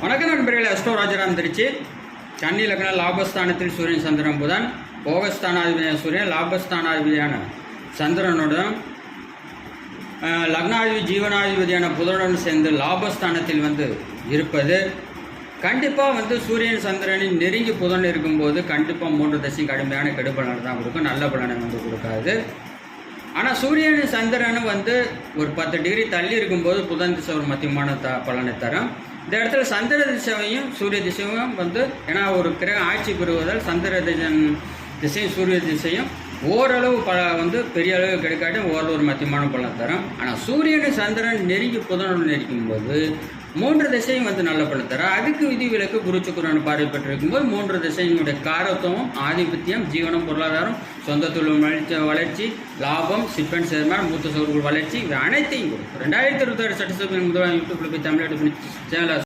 வணக்கம் நண்பர்களே, அஸ்ட்ரோ ராஜராம் திருச்சி. கன்னி லக்ன லாபஸ்தானத்தில் சூரியன் சந்திரன் புதன், போகஸ்தானாதிபதியான சூரியன் லாபஸ்தானாதிபதியான சந்திரனுடன் லக்னாதிபதி ஜீவனாதிபதியான புதனுடன் சேர்ந்து லாபஸ்தானத்தில் இருப்பது கண்டிப்பாக சூரியன் சந்திரனின் நெருங்கி புதன் இருக்கும்போது கண்டிப்பாக 3 தசை கடுமையான கெடுபலனை தான் கொடுக்கும், நல்ல பலனை கொடுக்காது. ஆனால் சூரியன் சந்திரனும் ஒரு 10 டிகிரி தள்ளி இருக்கும்போது புதன் திசை ஒரு மத்தியமான பலனை தரும். இந்த இடத்துல சந்திர திசையும் சூரிய திசையும் ஏன்னா ஒரு கிரகம் ஆட்சி பெறுவதால் சந்திர திசையும் சூரிய திசையும் ஓரளவு பெரிய அளவு கிடைக்காட்டி ஓரளவு ஒரு மத்தியமான பலன் தரும். ஆனால் சூரியன் சந்திரன் நெருங்கி புதனுடன் இருக்கும்போது 3 திசையும் நல்ல பலன் தரும். அதுக்கு விதிவிலக்கு குரு சுக்கிரன் பார்வை பெற்றிருக்கும்போது 3 திசையினுடைய காரத்துவம், ஆதிபத்தியம், ஜீவனம், பொருளாதாரம், சொந்த தொழில் வளர்ச்சி, லாபம், சிப்பன் சேர்மான், மூத்த சோர்கள் வளர்ச்சி, இவை அனைத்தையும் 2026 சட்டசபை முதலாம் யூடியூப்ல போய் தமிழ் சேனல்